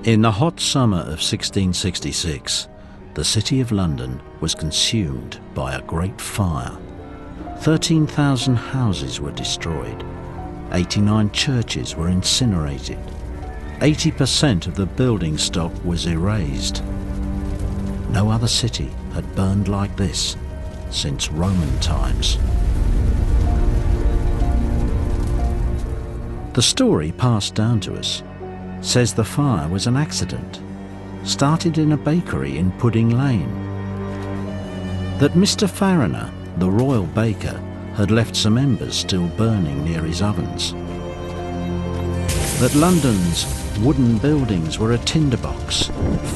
In the hot summer of 1666, the City of London was consumed by a great fire. 13,000 houses were destroyed. 89 churches were incinerated. 80% of the building stock was erased. No other city had burned like this since Roman times. The story passed down to us says the fire was an accident, started in a bakery in Pudding Lane. That Mr. Fariner, the royal baker, had left some embers still burning near his ovens. That London's wooden buildings were a tinderbox,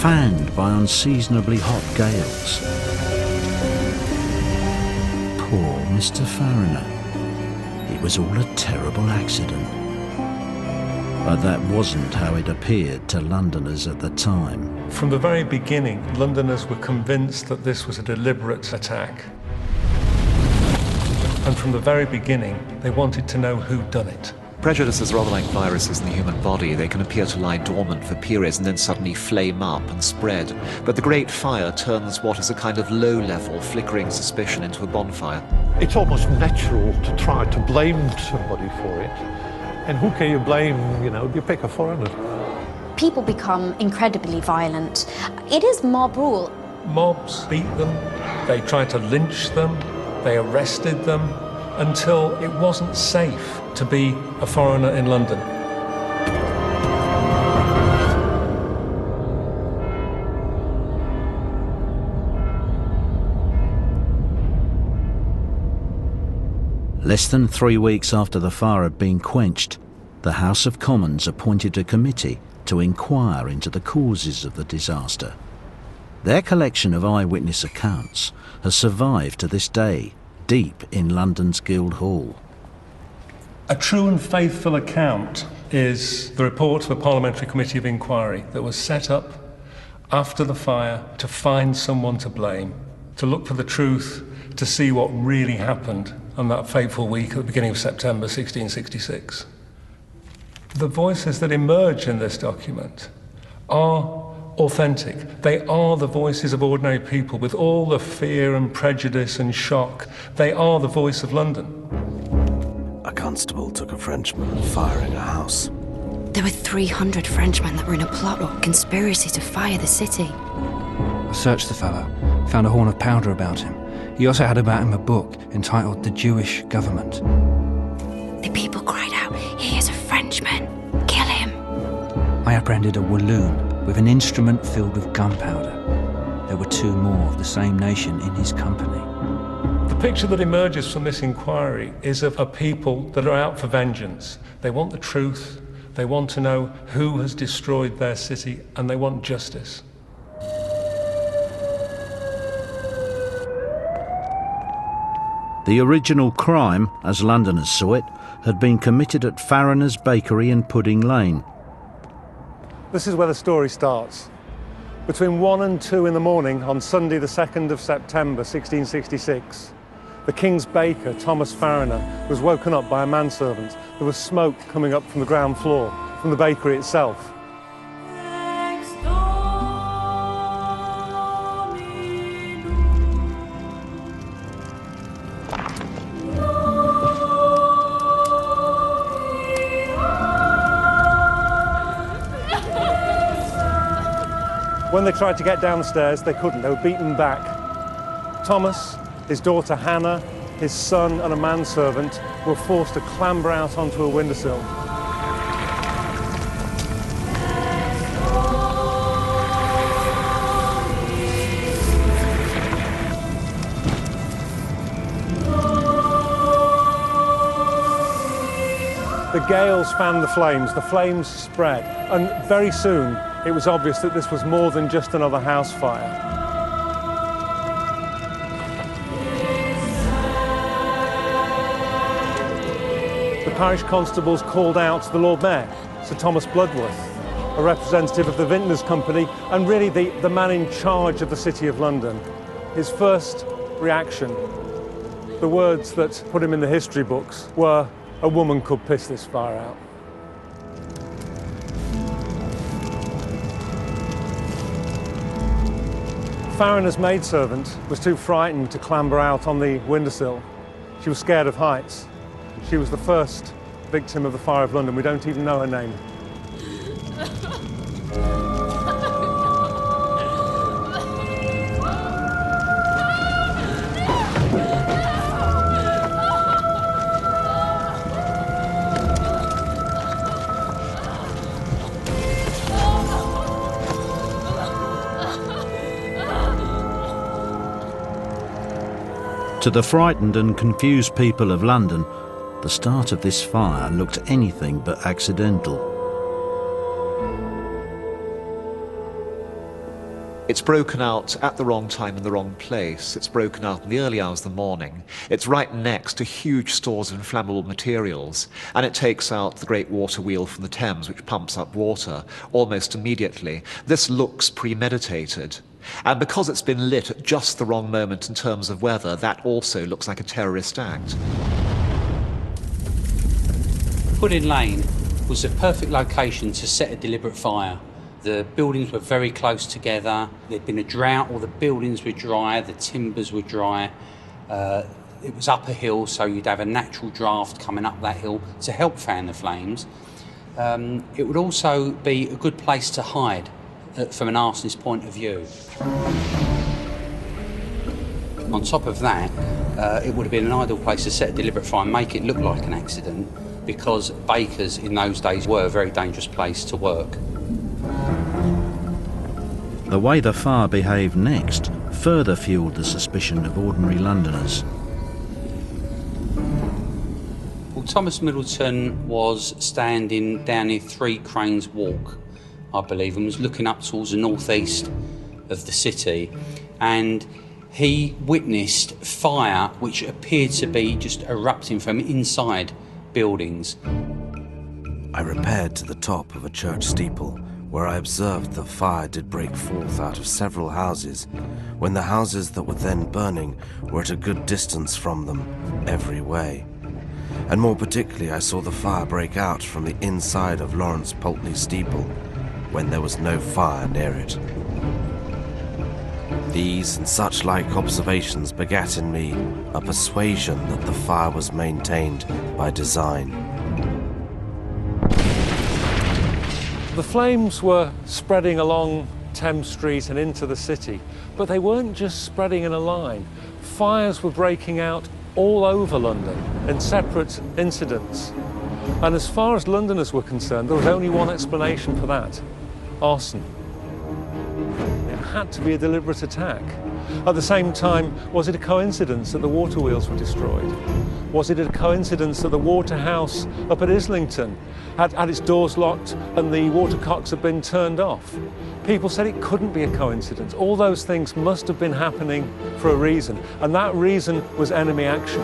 fanned by unseasonably hot gales. Poor Mr. Fariner. It was all a terrible accident. But that wasn't how it appeared to Londoners at the time. From the very beginning, Londoners were convinced that this was a deliberate attack. And from the very beginning, they wanted to know who'd done it. Prejudices are rather like viruses in the human body. They can appear to lie dormant for periods and then suddenly flame up and spread. But the Great Fire turns what is a kind of low-level, flickering suspicion into a bonfire. It's almost natural to try to blame somebody for it. And who can you blame? You pick a foreigner. People become incredibly violent. It is mob rule. Mobs beat them, they tried to lynch them, they arrested them, until it wasn't safe to be a foreigner in London. Less than 3 weeks after the fire had been quenched, the House of Commons appointed a committee to inquire into the causes of the disaster. Their collection of eyewitness accounts has survived to this day, deep in London's Guildhall. A true and faithful account is the report of a parliamentary committee of inquiry that was set up after the fire to find someone to blame, to look for the truth, to see what really happened on that fateful week at the beginning of September 1666. The voices that emerge in this document are authentic. They are the voices of ordinary people with all the fear and prejudice and shock. They are the voice of London. A constable took a Frenchman firing a house. There were 300 Frenchmen that were in a plot or conspiracy to fire the city. I searched the fellow, found a horn of powder about him. He also had about him a book entitled The Jewish Government. The people cried out, "He is a Frenchman! Kill him!" I apprehended a Walloon with an instrument filled with gunpowder. There were 2 more of the same nation in his company. The picture that emerges from this inquiry is of a people that are out for vengeance. They want the truth, they want to know who has destroyed their city, and they want justice. The original crime, as Londoners saw it, had been committed at Fariner's Bakery in Pudding Lane. This is where the story starts. Between 1 and 2 in the morning on Sunday the 2nd of September 1666, the King's baker, Thomas Fariner, was woken up by a manservant. There was smoke coming up from the ground floor, from the bakery itself. When they tried to get downstairs, they couldn't. They were beaten back. Thomas, his daughter Hannah, his son and a manservant were forced to clamber out onto a windowsill. The gales fanned the flames spread, and very soon it was obvious that this was more than just another house fire. The parish constables called out the Lord Mayor, Sir Thomas Bloodworth, a representative of the Vintners Company, and really the man in charge of the City of London. His first reaction, the words that put him in the history books, were, "A woman could piss this fire out." Farriner's maidservant was too frightened to clamber out on the windowsill. She was scared of heights. She was the first victim of the fire of London. We don't even know her name. To the frightened and confused people of London, the start of this fire looked anything but accidental. It's broken out at the wrong time in the wrong place. It's broken out in the early hours of the morning. It's right next to huge stores of inflammable materials, and it takes out the great water wheel from the Thames, which pumps up water almost immediately. This looks premeditated. And because it's been lit at just the wrong moment in terms of weather, that also looks like a terrorist act. Pudding Lane was the perfect location to set a deliberate fire. The buildings were very close together. There'd been a drought, all the buildings were dry, the timbers were dry. It was up a hill, so you'd have a natural draft coming up that hill to help fan the flames. It would also be a good place to hide from an arsonist's point of view. On top of that, it would have been an ideal place to set a deliberate fire and make it look like an accident, because bakers in those days were a very dangerous place to work. The way the fire behaved next further fueled the suspicion of ordinary Londoners. Well, Thomas Middleton was standing down near Three Cranes Walk, I believe, and was looking up towards the northeast of the city, and he witnessed fire which appeared to be just erupting from inside buildings. I repaired to the top of a church steeple, where I observed the fire did break forth out of several houses, when the houses that were then burning were at a good distance from them every way. And more particularly, I saw the fire break out from the inside of Lawrence Pulteney steeple, when there was no fire near it. These and such like observations begat in me a persuasion that the fire was maintained by design. The flames were spreading along Thames Street and into the city, but they weren't just spreading in a line. Fires were breaking out all over London in separate incidents. And as far as Londoners were concerned, there was only one explanation for that: arson. It had to be a deliberate attack. At the same time, was it a coincidence that the water wheels were destroyed? Was it a coincidence that the waterhouse up at Islington had its doors locked and the watercocks had been turned off? People said it couldn't be a coincidence. All those things must have been happening for a reason, and that reason was enemy action.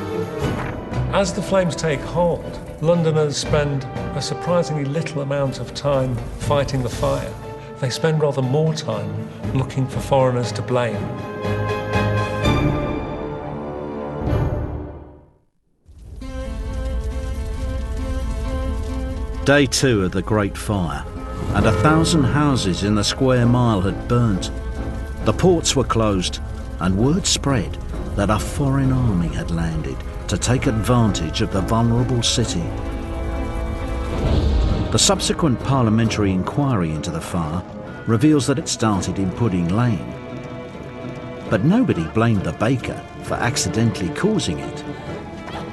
As the flames take hold, Londoners spend a surprisingly little amount of time fighting the fire. They spend rather more time looking for foreigners to blame. Day 2 of the Great Fire, and 1,000 houses in the square mile had burnt. The ports were closed, and word spread that a foreign army had landed to take advantage of the vulnerable city. The subsequent parliamentary inquiry into the fire reveals that it started in Pudding Lane. But nobody blamed the baker for accidentally causing it.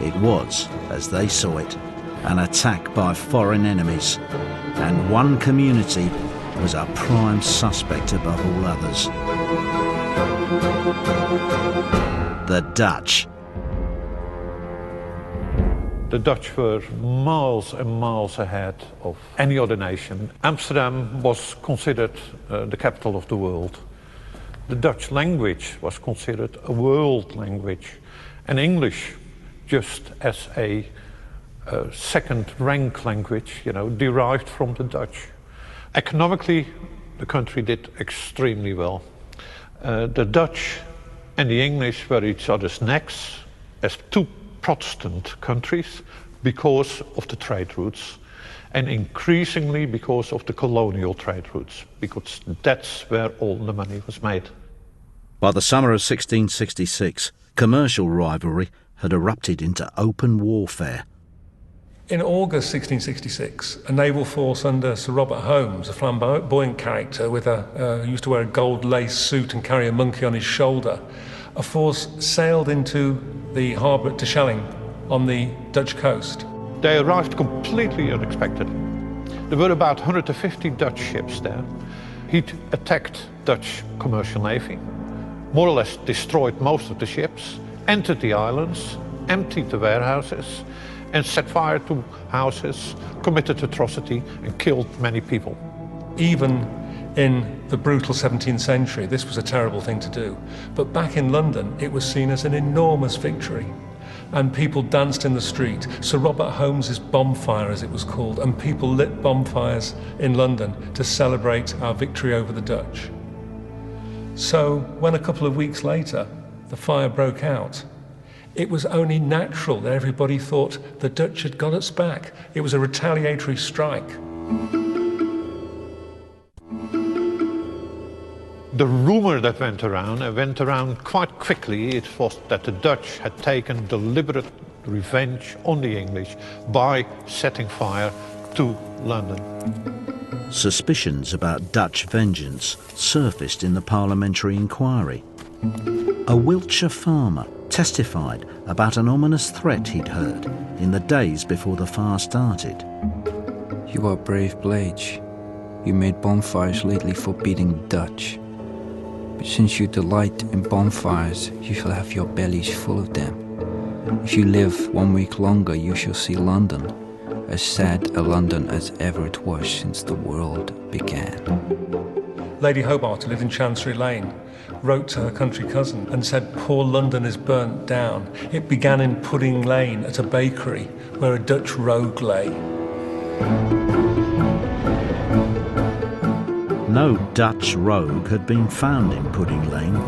It was, as they saw it, an attack by foreign enemies, and one community was a prime suspect above all others: the Dutch. The Dutch were miles and miles ahead of any other nation. Amsterdam was considered the capital of the world. The Dutch language was considered a world language, and English just as a second-rank language, derived from the Dutch. Economically, the country did extremely well. The Dutch and the English were each other's necks as two Protestant countries because of the trade routes, and increasingly because of the colonial trade routes, because that's where all the money was made. By the summer of 1666, commercial rivalry had erupted into open warfare. In August 1666, a naval force under Sir Robert Holmes, a flamboyant character who used to wear a gold lace suit and carry a monkey on his shoulder, a force sailed into the harbour at Terschelling on the Dutch coast. They arrived completely unexpectedly. There were about 150 Dutch ships there. He'd attacked Dutch commercial navy, more or less destroyed most of the ships, entered the islands, emptied the warehouses, and set fire to houses, committed atrocity, and killed many people. Even in the brutal 17th century, this was a terrible thing to do. But back in London, it was seen as an enormous victory. And people danced in the street. Sir Robert Holmes's bonfire, as it was called, and people lit bonfires in London to celebrate our victory over the Dutch. So when a couple of weeks later, the fire broke out, it was only natural that everybody thought the Dutch had got us back. It was a retaliatory strike. The rumor that went around quite quickly. It was that the Dutch had taken deliberate revenge on the English by setting fire to London. Suspicions about Dutch vengeance surfaced in the parliamentary inquiry. A Wiltshire farmer testified about an ominous threat he'd heard in the days before the fire started. You are brave blades. You made bonfires lately for beating the Dutch. But since you delight in bonfires, you shall have your bellies full of them. If you live 1 week longer, you shall see London, as sad a London as ever it was since the world began. Lady Hobart, who lived in Chancery Lane, wrote to her country cousin and said, "Poor London is burnt down. It began in Pudding Lane at a bakery where a Dutch rogue lay." No Dutch rogue had been found in Pudding Lane,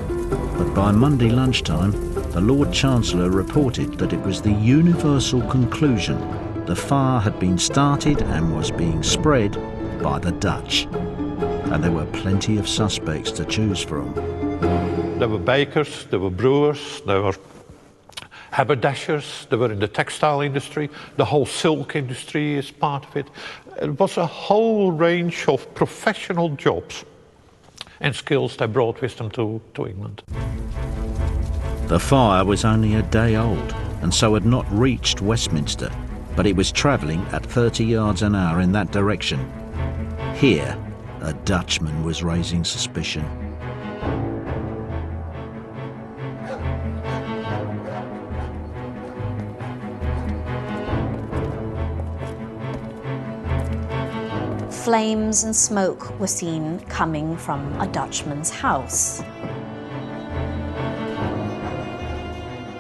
but by Monday lunchtime, the Lord Chancellor reported that it was the universal conclusion the fire had been started and was being spread by the Dutch. And there were plenty of suspects to choose from. There were bakers, there were brewers, there were haberdashers, they were in the textile industry, the whole silk industry is part of it. It was a whole range of professional jobs and skills they brought with them to England. The fire was only a day old and so had not reached Westminster, but it was travelling at 30 yards an hour in that direction. Here, a Dutchman was raising suspicion. Flames and smoke were seen coming from a Dutchman's house.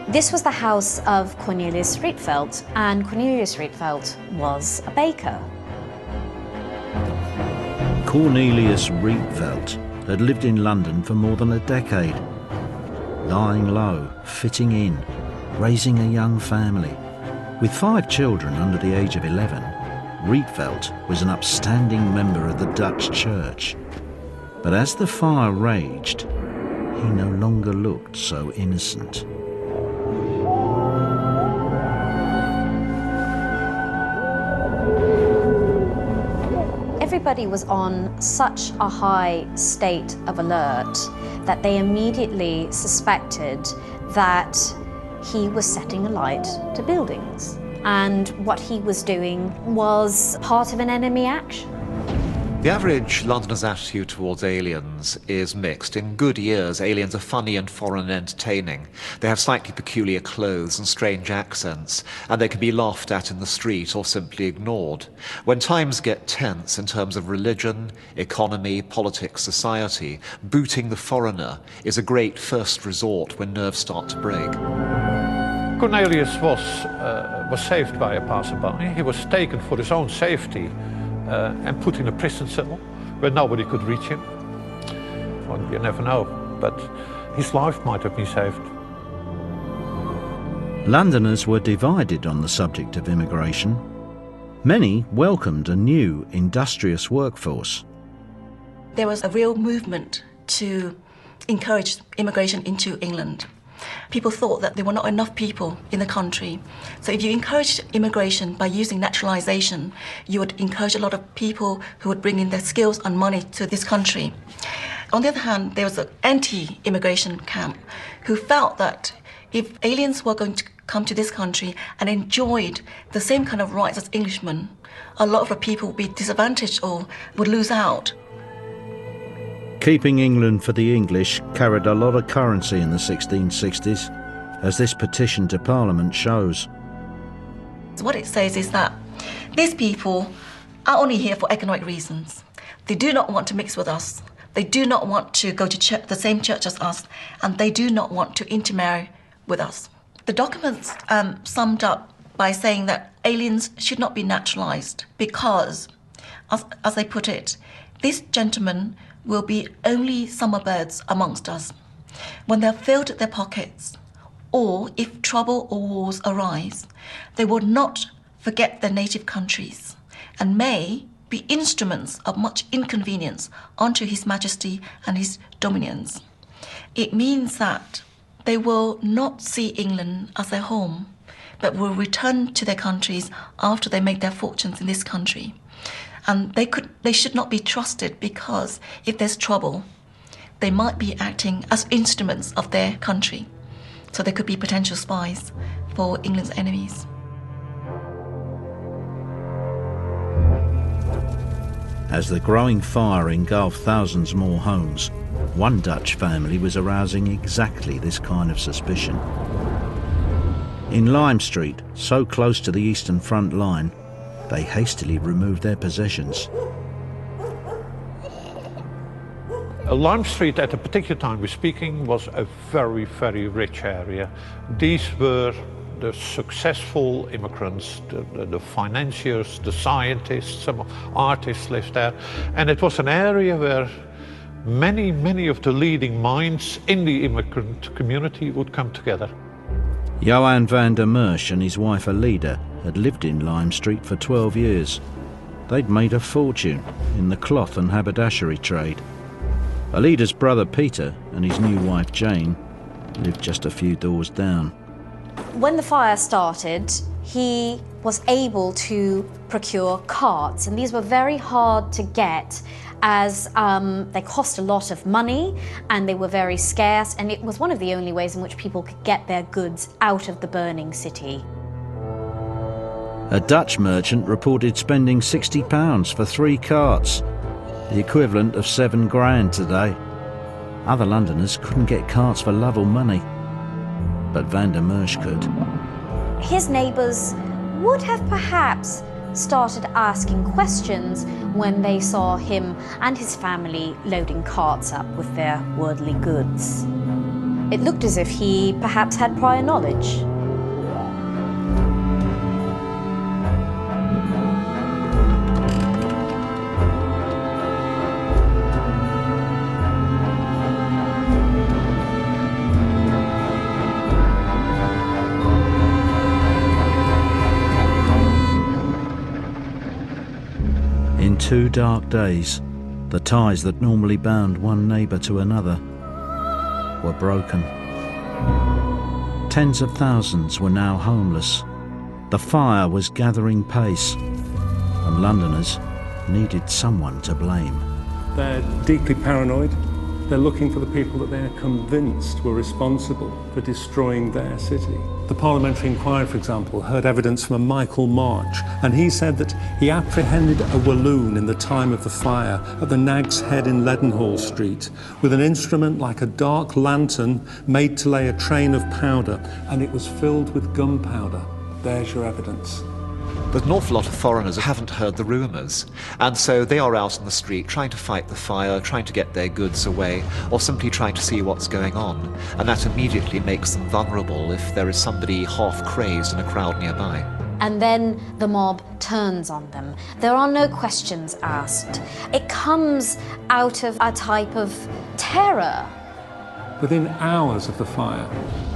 This was the house of Cornelius Rietveld, and Cornelius Rietveld was a baker. Cornelius Rietveld had lived in London for more than a decade, lying low, fitting in, raising a young family. With 5 children under the age of 11, Rietveld was an upstanding member of the Dutch Church. But as the fire raged, he no longer looked so innocent. Everybody was on such a high state of alert that they immediately suspected that he was setting alight to buildings. And what he was doing was part of an enemy action. The average Londoner's attitude towards aliens is mixed. In good years, aliens are funny and foreign and entertaining. They have slightly peculiar clothes and strange accents, and they can be laughed at in the street or simply ignored. When times get tense in terms of religion, economy, politics, society, booting the foreigner is a great first resort when nerves start to break. Cornelius was saved by a passerby. He was taken for his own safety and put in a prison cell where nobody could reach him. Well, you never know, but his life might have been saved. Londoners were divided on the subject of immigration. Many welcomed a new, industrious workforce. There was a real movement to encouraged immigration into England. People thought that there were not enough people in the country. So if you encourage immigration by using naturalization, you would encourage a lot of people who would bring in their skills and money to this country. On the other hand, there was an anti-immigration camp who felt that if aliens were going to come to this country and enjoyed the same kind of rights as Englishmen, a lot of the people would be disadvantaged or would lose out. Keeping England for the English carried a lot of currency in the 1660s, as this petition to Parliament shows. So what it says is that these people are only here for economic reasons. They do not want to mix with us. They do not want to go to the same church as us, and they do not want to intermarry with us. The documents summed up by saying that aliens should not be naturalised because, as they put it, these gentlemen will be only summer birds amongst us. When they've filled their pockets, or if trouble or wars arise, they will not forget their native countries and may be instruments of much inconvenience unto His Majesty and His dominions. It means that they will not see England as their home, but will return to their countries after they make their fortunes in this country. And they should not be trusted because if there's trouble, they might be acting as instruments of their country. So they could be potential spies for England's enemies. As the growing fire engulfed thousands more homes, one Dutch family was arousing exactly this kind of suspicion. In Lime Street, so close to the Eastern Front line, they hastily removed their possessions. Lime Street at the particular time we're speaking was a very, very rich area. These were the successful immigrants, the financiers, the scientists, some artists lived there. And it was an area where many of the leading minds in the immigrant community would come together. Johan van der Merch and his wife Alida had lived in Lime Street for 12 years. They'd made a fortune in the cloth and haberdashery trade. Alida's brother Peter and his new wife Jane lived just a few doors down. When the fire started, he was able to procure carts, and these were very hard to get as they cost a lot of money and they were very scarce, and it was one of the only ways in which people could get their goods out of the burning city. A Dutch merchant reported spending £60 for 3 carts, the equivalent of £7 grand today. Other Londoners couldn't get carts for love or money, but Van der Merch could. His neighbours would have perhaps started asking questions when they saw him and his family loading carts up with their worldly goods. It looked as if he perhaps had prior knowledge. In 2 dark days, the ties that normally bound one neighbour to another were broken. Tens of thousands were now homeless. The fire was gathering pace, and Londoners needed someone to blame. They're deeply paranoid. They're looking for the people that they're convinced were responsible for destroying their city. The parliamentary inquiry, for example, heard evidence from a Michael March, and he said that he apprehended a walloon in the time of the fire at the Nag's Head in Leadenhall Street with an instrument like a dark lantern made to lay a train of powder, and it was filled with gunpowder. There's your evidence. But an awful lot of foreigners haven't heard the rumours, and so they are out on the street trying to fight the fire, trying to get their goods away, or simply trying to see what's going on, and that immediately makes them vulnerable if there is somebody half crazed in a crowd nearby. And then the mob turns on them. There are no questions asked. It comes out of a type of terror. Within hours of the fire,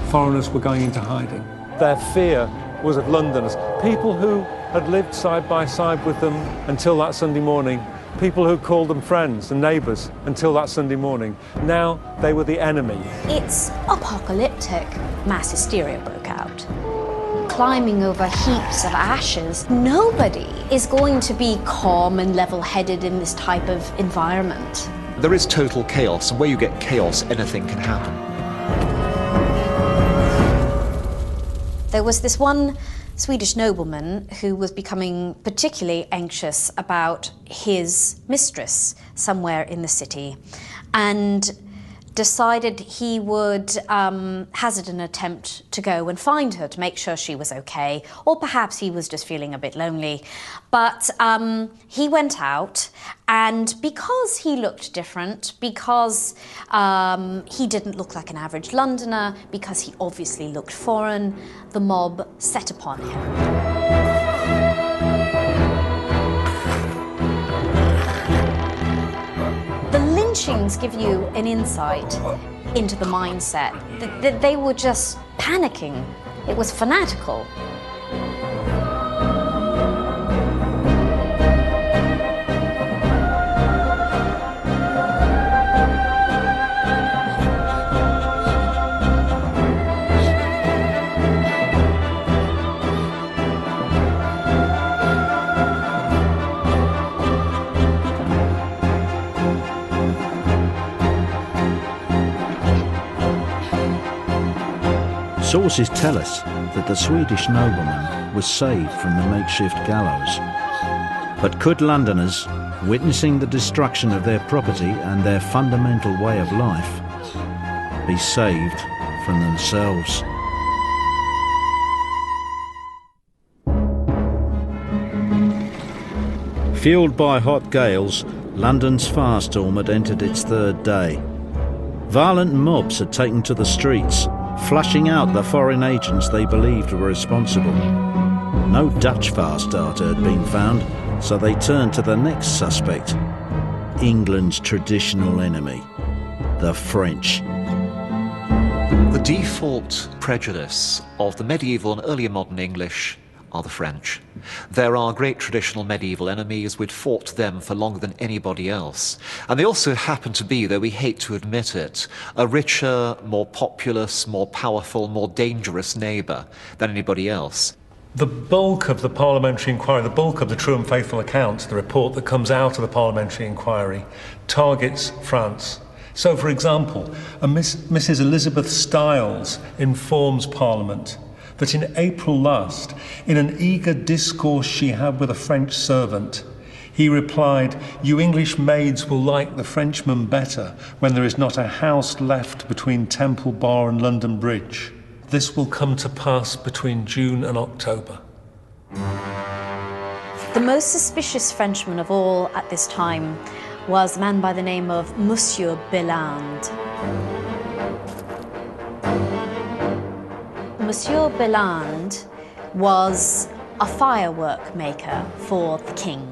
foreigners were going into hiding. Their fear was of Londoners, people who had lived side by side with them until that Sunday morning, people who called them friends and neighbours until that Sunday morning. Now they were the enemy. It's apocalyptic. Mass hysteria broke out. Climbing over heaps of ashes. Nobody is going to be calm and level-headed in this type of environment. There is total chaos, and where you get chaos, anything can happen. There was this one Swedish nobleman who was becoming particularly anxious about his mistress somewhere in the city, and decided he would hazard an attempt to go and find her to make sure she was okay, or perhaps he was just feeling a bit lonely. But he went out, and because he looked different, because he didn't look like an average Londoner, because he obviously looked foreign, the mob set upon him. Lynchings give you an insight into the mindset. They were just panicking. It was fanatical. Sources tell us that the Swedish nobleman was saved from the makeshift gallows. But could Londoners, witnessing the destruction of their property and their fundamental way of life, be saved from themselves? Fueled by hot gales, London's firestorm had entered its third day. Violent mobs had taken to the streets, flushing out the foreign agents they believed were responsible. No Dutch fire starter had been found, so they turned to the next suspect, England's traditional enemy, the French. The default prejudice of the medieval and earlier modern English are the French. They're our great traditional medieval enemies. We'd fought them for longer than anybody else. And they also happen to be, though we hate to admit it, a richer, more populous, more powerful, more dangerous neighbour than anybody else. The bulk of the parliamentary inquiry, the bulk of the true and faithful account, the report that comes out of the parliamentary inquiry, targets France. So, for example, Mrs. Elizabeth Styles informs Parliament that in April last, in an eager discourse she had with a French servant, he replied, "You English maids will like the Frenchman better when there is not a house left between Temple Bar and London Bridge. This will come to pass between June and October." The most suspicious Frenchman of all at this time was a man by the name of Monsieur Belland. Monsieur Belland was a firework maker for the king.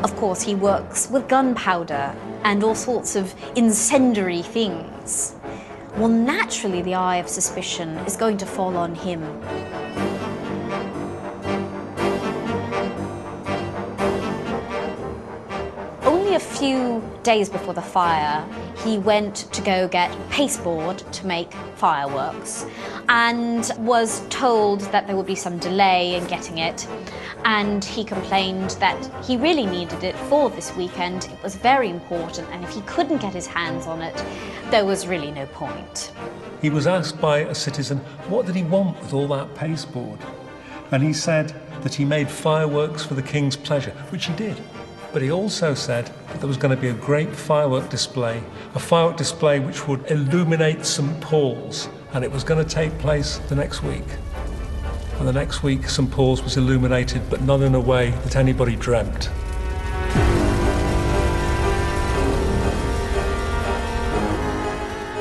Of course, he works with gunpowder and all sorts of incendiary things. Well, naturally, the eye of suspicion is going to fall on him. Only a few days before the fire, he went to go get pasteboard to make fireworks and was told that there would be some delay in getting it, and he complained that he really needed it for this weekend. It was very important, and if he couldn't get his hands on it, there was really no point. He was asked by a citizen, what did he want with all that pasteboard? And he said that he made fireworks for the king's pleasure, which he did. But he also said that there was going to be a great firework display which would illuminate St. Paul's, and it was going to take place the next week. And the next week, St. Paul's was illuminated, but not in a way that anybody dreamt.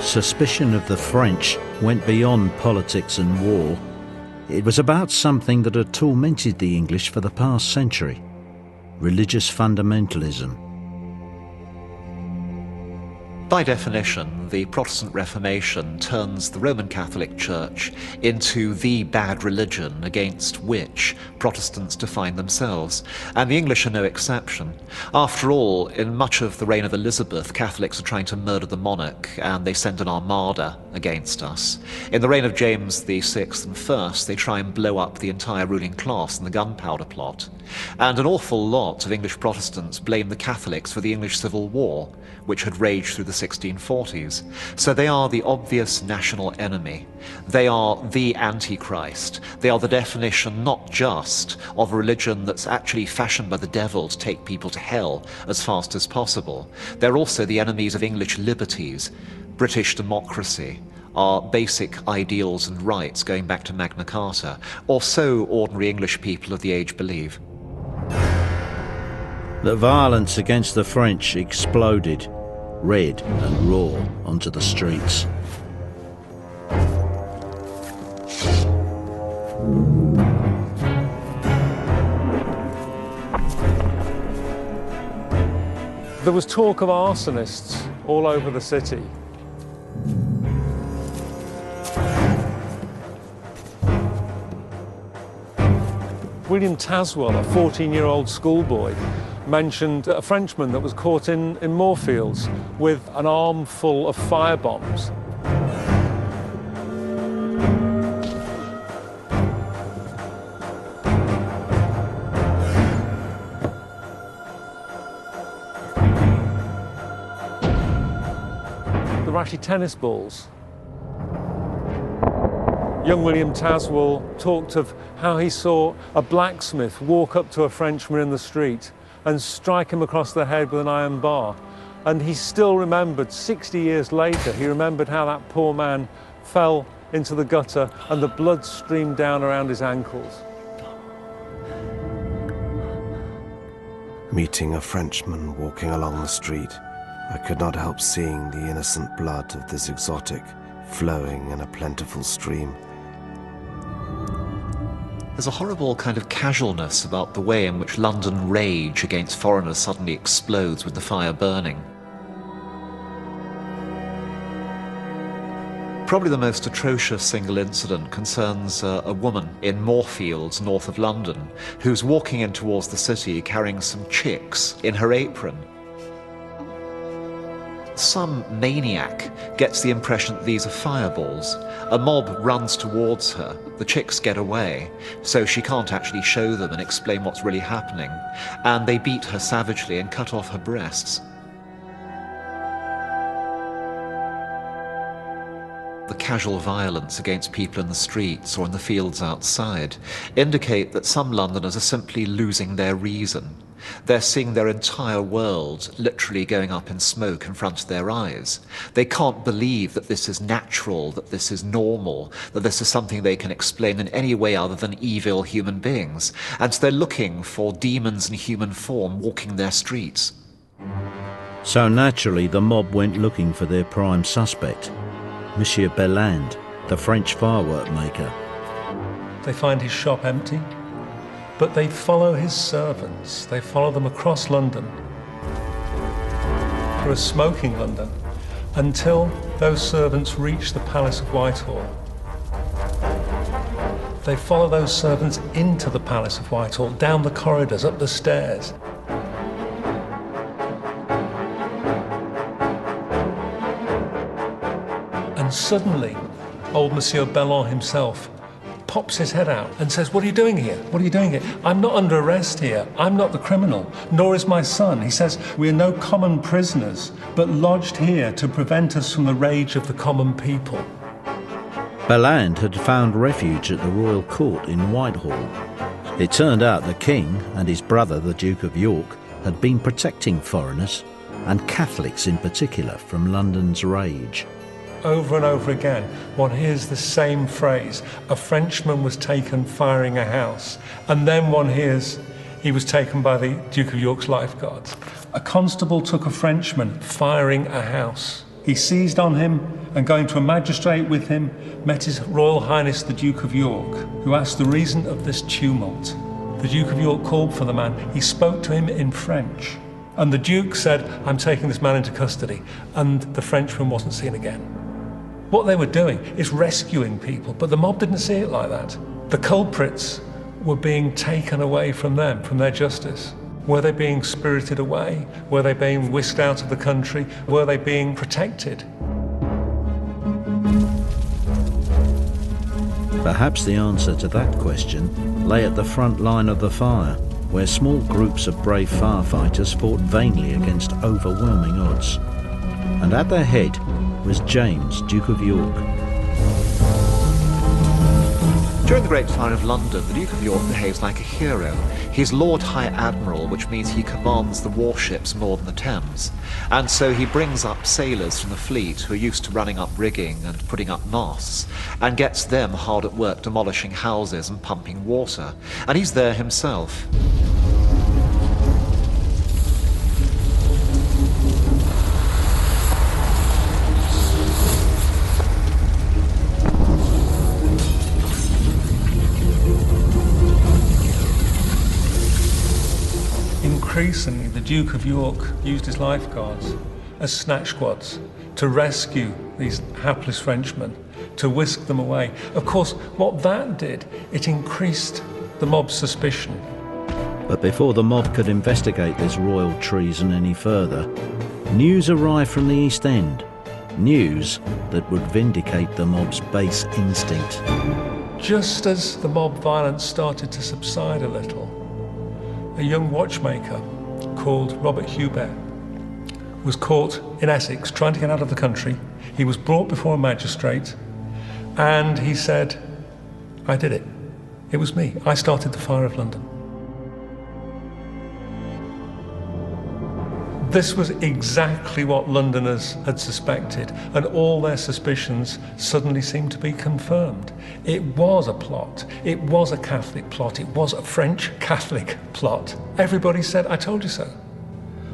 Suspicion of the French went beyond politics and war. It was about something that had tormented the English for the past century: religious fundamentalism. By definition, the Protestant Reformation turns the Roman Catholic Church into the bad religion against which Protestants define themselves, and the English are no exception. After all, in much of the reign of Elizabeth, Catholics are trying to murder the monarch, and they send an armada against us. In the reign of James VI and I, they try and blow up the entire ruling class in the Gunpowder Plot. And an awful lot of English Protestants blame the Catholics for the English Civil War, which had raged through the 1640s. So they are the obvious national enemy. They are the Antichrist. They are the definition not just of a religion that's actually fashioned by the devil to take people to hell as fast as possible. They're also the enemies of English liberties, British democracy, our basic ideals and rights going back to Magna Carta, or so ordinary English people of the age believe. The violence against the French exploded, red and raw, onto the streets. There was talk of arsonists all over the city. William Taswell, a 14-year-old schoolboy, mentioned a Frenchman that was caught in Moorfields with an armful of firebombs. The ratty tennis balls. Young William Taswell talked of how he saw a blacksmith walk up to a Frenchman in the street and strike him across the head with an iron bar. And he still remembered, 60 years later, he remembered how that poor man fell into the gutter and the blood streamed down around his ankles. Meeting a Frenchman walking along the street, I could not help seeing the innocent blood of this exotic flowing in a plentiful stream. There's a horrible kind of casualness about the way in which London rage against foreigners suddenly explodes with the fire burning. Probably the most atrocious single incident concerns a woman in Moorfields, north of London, who's walking in towards the city carrying some chicks in her apron. Some maniac gets the impression that these are fireballs. A mob runs towards her, the chicks get away, so she can't actually show them and explain what's really happening, and they beat her savagely and cut off her breasts. The casual violence against people in the streets or in the fields outside indicate that some Londoners are simply losing their reason. They're seeing their entire world literally going up in smoke in front of their eyes. They can't believe that this is natural, that this is normal, that this is something they can explain in any way other than evil human beings. And so they're looking for demons in human form walking their streets. So naturally the mob went looking for their prime suspect, Monsieur Belland, the French firework maker. They find his shop empty, but they follow his servants. They follow them across London, through a smoking London, until those servants reach the Palace of Whitehall. They follow those servants into the Palace of Whitehall, down the corridors, up the stairs. And suddenly, old Monsieur Belland himself pops his head out and says, "What are you doing here? What are you doing here? I'm not under arrest here. I'm not the criminal, nor is my son." He says, "We are no common prisoners, but lodged here to prevent us from the rage of the common people." Belland had found refuge at the royal court in Whitehall. It turned out the king and his brother, the Duke of York, had been protecting foreigners, and Catholics in particular, from London's rage. Over and over again, one hears the same phrase: a Frenchman was taken firing a house. And then one hears he was taken by the Duke of York's lifeguards. A constable took a Frenchman firing a house. He seized on him and, going to a magistrate with him, met His Royal Highness the Duke of York, who asked the reason of this tumult. The Duke of York called for the man. He spoke to him in French. And the Duke said, I'm taking this man into custody. And the Frenchman wasn't seen again. What they were doing is rescuing people, but the mob didn't see it like that. The culprits were being taken away from them, from their justice. Were they being spirited away? Were they being whisked out of the country? Were they being protected? Perhaps the answer to that question lay at the front line of the fire, where small groups of brave firefighters fought vainly against overwhelming odds. And at their head was James, Duke of York. During the Great Fire of London, the Duke of York behaves like a hero. He's Lord High Admiral, which means he commands the warships more than the Thames. And so he brings up sailors from the fleet who are used to running up rigging and putting up masts, and gets them hard at work demolishing houses and pumping water. And he's there himself. Increasingly, the Duke of York used his lifeguards as snatch squads to rescue these hapless Frenchmen, to whisk them away. Of course, what that did, it increased the mob's suspicion. But before the mob could investigate this royal treason any further, news arrived from the East End. News that would vindicate the mob's base instinct. Just as the mob violence started to subside a little, a young watchmaker called Robert Hubert was caught in Essex trying to get out of the country. He was brought before a magistrate and he said, I did it. It was me. I started the Fire of London. This was exactly what Londoners had suspected, and all their suspicions suddenly seemed to be confirmed. It was a plot. It was a Catholic plot. It was a French Catholic plot. Everybody said, I told you so.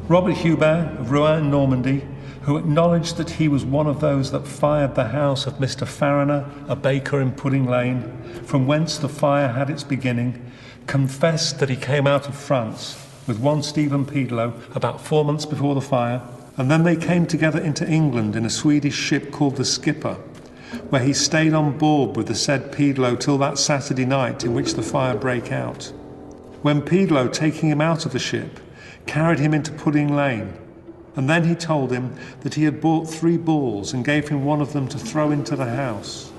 Robert Hubert of Rouen, Normandy, who acknowledged that he was one of those that fired the house of Mr. Fariner, a baker in Pudding Lane, from whence the fire had its beginning, confessed that he came out of France with one Stephen Pedlow about 4 months before the fire, and then they came together into England in a Swedish ship called the Skipper, where he stayed on board with the said Pedlow till that Saturday night in which the fire brake out. When Pedlow, taking him out of the ship, carried him into Pudding Lane, and then he told him that he had bought 3 balls and gave him one of them to throw into the house.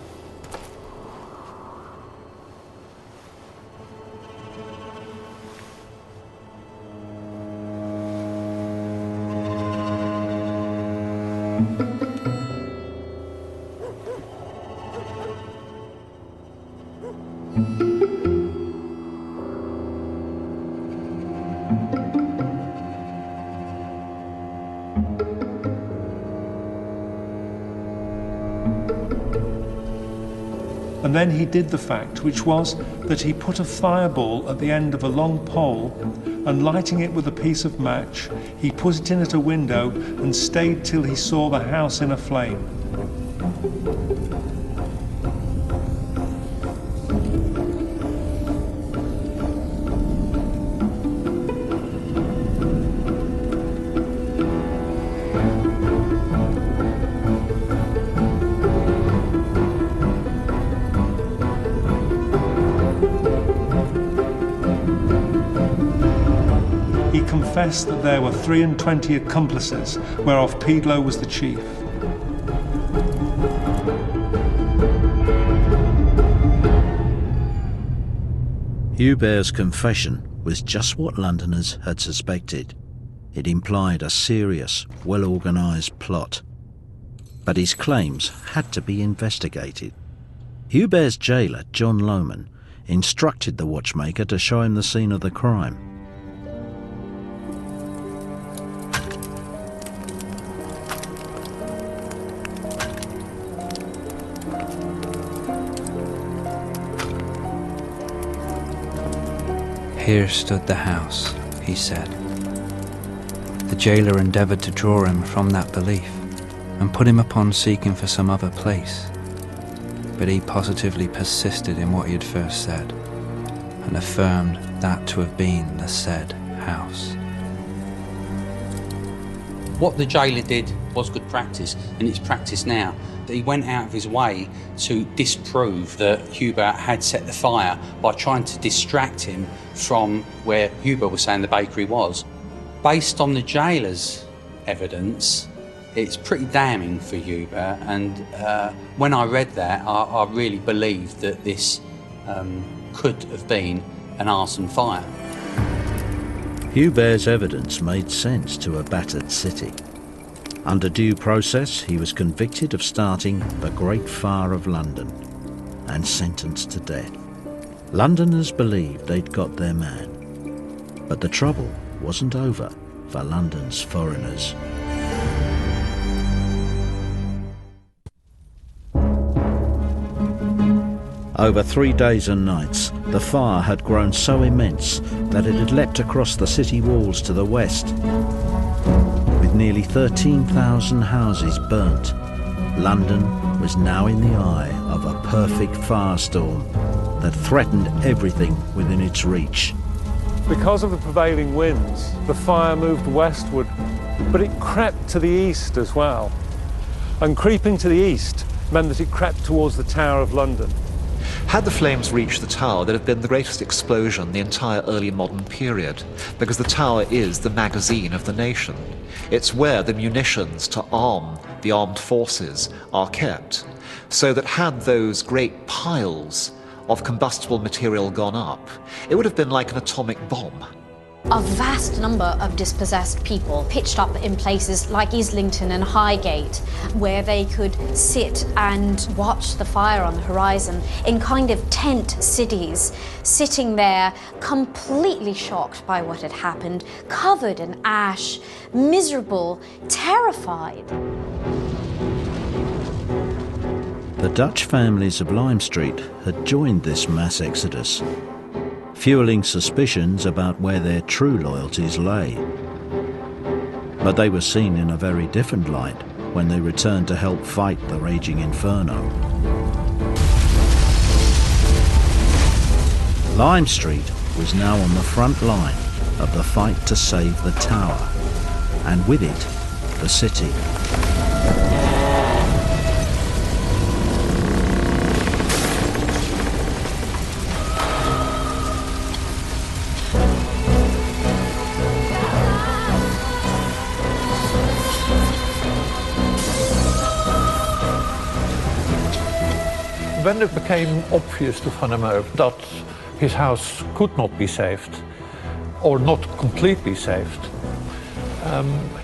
And then he did the fact, which was that he put a fireball at the end of a long pole, and lighting it with a piece of match, he put it in at a window and stayed till he saw the house in a flame. He confessed that there were 23 accomplices, whereof Pedlow was the chief. Hubert's confession was just what Londoners had suspected. It implied a serious, well-organised plot. But his claims had to be investigated. Hubert's jailer, John Lohman, instructed the watchmaker to show him the scene of the crime. Here stood the house, he said. The jailer endeavoured to draw him from that belief and put him upon seeking for some other place. But he positively persisted in what he had first said and affirmed that to have been the said house. What the jailer did was good practice, and it's practice now. He went out of his way to disprove that Huber had set the fire by trying to distract him from where Huber was saying the bakery was. Based on the jailer's evidence, it's pretty damning for Huber, and when I read that, I really believed that this could have been an arson fire. Huber's evidence made sense to a battered city. Under due process, he was convicted of starting the Great Fire of London and sentenced to death. Londoners believed they'd got their man, but the trouble wasn't over for London's foreigners. Over 3 days and nights, the fire had grown so immense that it had leapt across the city walls to the west. With nearly 13,000 houses burnt, London was now in the eye of a perfect firestorm that threatened everything within its reach. Because of the prevailing winds, the fire moved westward, but it crept to the east as well. And creeping to the east meant that it crept towards the Tower of London. Had the flames reached the tower, there'd have been the greatest explosion in the entire early modern period, because the tower is the magazine of the nation. It's where the munitions to arm the armed forces are kept. So that had those great piles of combustible material gone up, it would have been like an atomic bomb. A vast number of dispossessed people pitched up in places like Islington and Highgate, where they could sit and watch the fire on the horizon in kind of tent cities, sitting there completely shocked by what had happened, covered in ash, miserable, terrified. The Dutch families of Lime Street had joined this mass exodus, fueling suspicions about where their true loyalties lay. But they were seen in a very different light when they returned to help fight the raging inferno. Lime Street was now on the front line of the fight to save the tower, and with it, the city. When it became obvious to Van der Merwe that his house could not be saved, or not completely saved,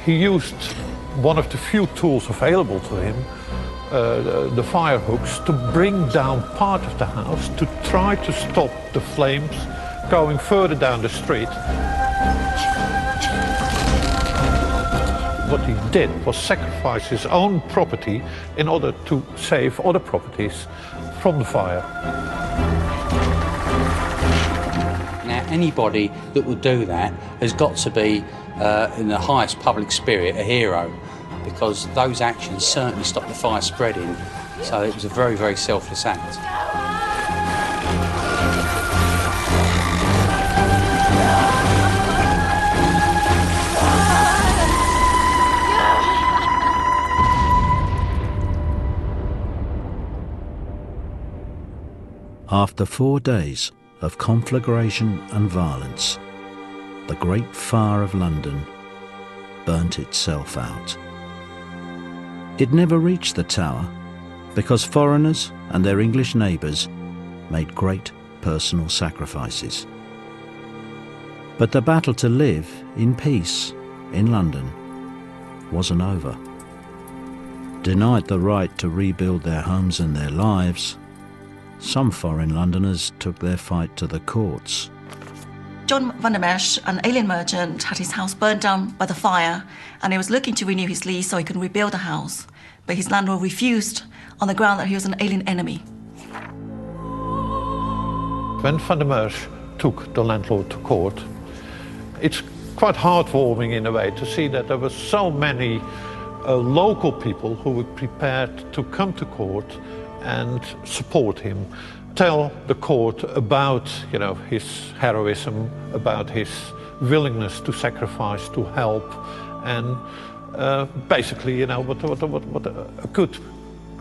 he used one of the few tools available to him, the fire hooks, to bring down part of the house to try to stop the flames going further down the street. What he did was sacrifice his own property in order to save other properties from the fire. Now, anybody that would do that has got to be, in the highest public spirit, a hero, because those actions certainly stopped the fire spreading, so it was a very, very selfless act. After 4 days of conflagration and violence, the Great Fire of London burnt itself out. It never reached the tower because foreigners and their English neighbours made great personal sacrifices. But the battle to live in peace in London wasn't over. Denied the right to rebuild their homes and their lives, some foreign Londoners took their fight to the courts. John Van der Merwe, an alien merchant, had his house burned down by the fire, and he was looking to renew his lease so he could rebuild the house. But his landlord refused on the ground that he was an alien enemy. When Van der Merwe took the landlord to court, it's quite heartwarming in a way to see that there were so many local people who were prepared to come to court and support him, tell the court about, his heroism, about his willingness to sacrifice, to help, and basically, you know, what a good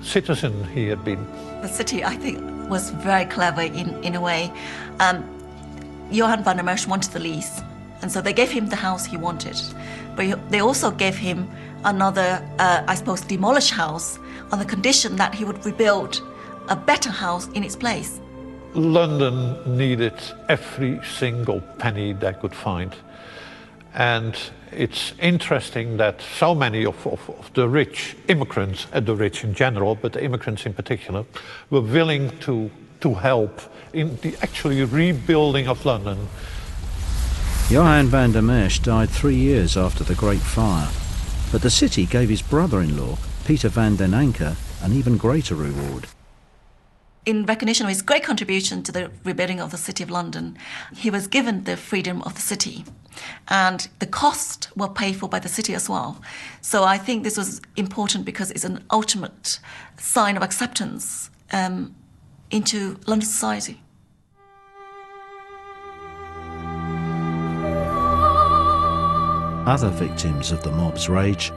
citizen he had been. The city, I think, was very clever in a way. Johann van der Merch wanted the lease, and so they gave him the house he wanted. But they also gave him another, I suppose, demolished house on the condition that he would rebuild a better house in its place. London needed every single penny they could find. And it's interesting that so many of the rich immigrants, and the rich in general, but the immigrants in particular, were willing to help in the actually rebuilding of London. Johann van der Merch died 3 years after the Great Fire, but the city gave his brother-in-law, Peter van den Anker, an even greater reward. In recognition of his great contribution to the rebuilding of the City of London, he was given the freedom of the city. And the costs were paid for by the city as well. So I think this was important because it's an ultimate sign of acceptance into London society. Other victims of the mob's rage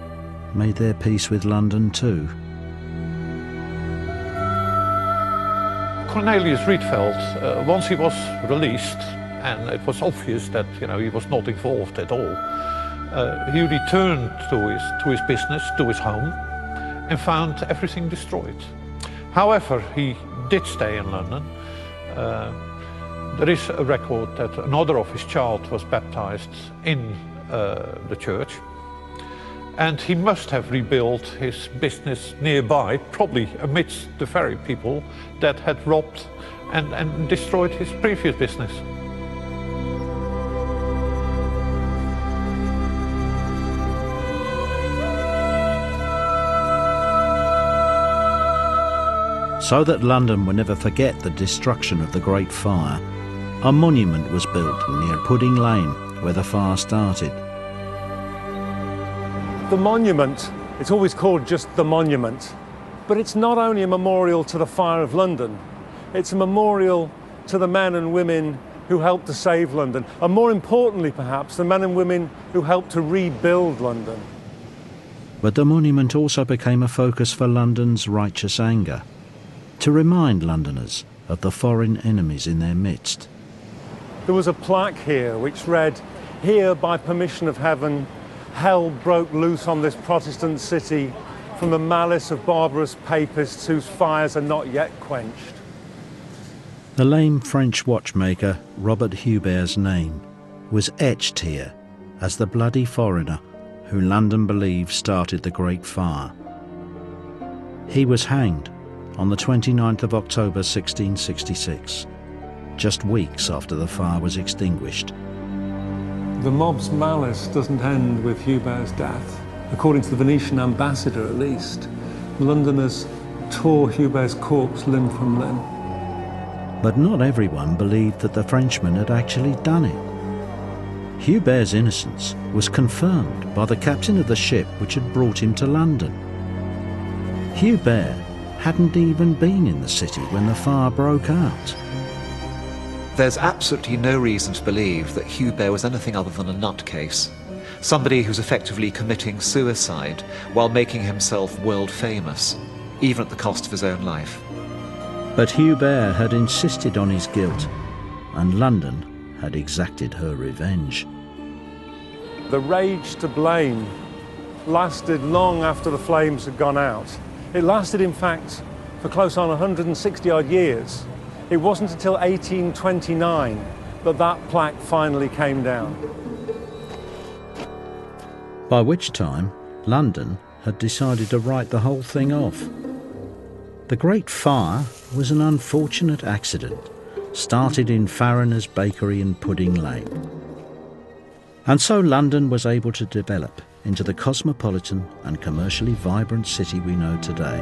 made their peace with London too. Cornelius Rietveld, once he was released, and it was obvious that, you know, he was not involved at all, he returned to his business, to his home, and found everything destroyed. However, he did stay in London. There is a record that another of his child was baptized in the church, and he must have rebuilt his business nearby, probably amidst the very people that had robbed and destroyed his previous business. So that London would never forget the destruction of the Great Fire, a monument was built near Pudding Lane, where the fire started. The monument, it's always called just the monument, but it's not only a memorial to the fire of London, it's a memorial to the men and women who helped to save London, and more importantly perhaps, the men and women who helped to rebuild London. But the monument also became a focus for London's righteous anger, to remind Londoners of the foreign enemies in their midst. There was a plaque here which read, "Here by permission of heaven, hell broke loose on this Protestant city from the malice of barbarous papists whose fires are not yet quenched." The lame French watchmaker Robert Hubert's name was etched here as the bloody foreigner who London believed started the Great Fire. He was hanged on the 29th of October 1666, just weeks after the fire was extinguished. The mob's malice doesn't end with Hubert's death. According to the Venetian ambassador, at least, Londoners tore Hubert's corpse limb from limb. But not everyone believed that the Frenchman had actually done it. Hubert's innocence was confirmed by the captain of the ship which had brought him to London. Hubert hadn't even been in the city when the fire broke out. There's absolutely no reason to believe that Hubert was anything other than a nutcase, somebody who's effectively committing suicide while making himself world famous, even at the cost of his own life. But Hubert had insisted on his guilt, and London had exacted her revenge. The rage to blame lasted long after the flames had gone out. It lasted, in fact, for close on 160-odd years. It wasn't until 1829 that that plaque finally came down. By which time, London had decided to write the whole thing off. The Great Fire was an unfortunate accident, started in Farriner's Bakery in Pudding Lane. And so London was able to develop into the cosmopolitan and commercially vibrant city we know today.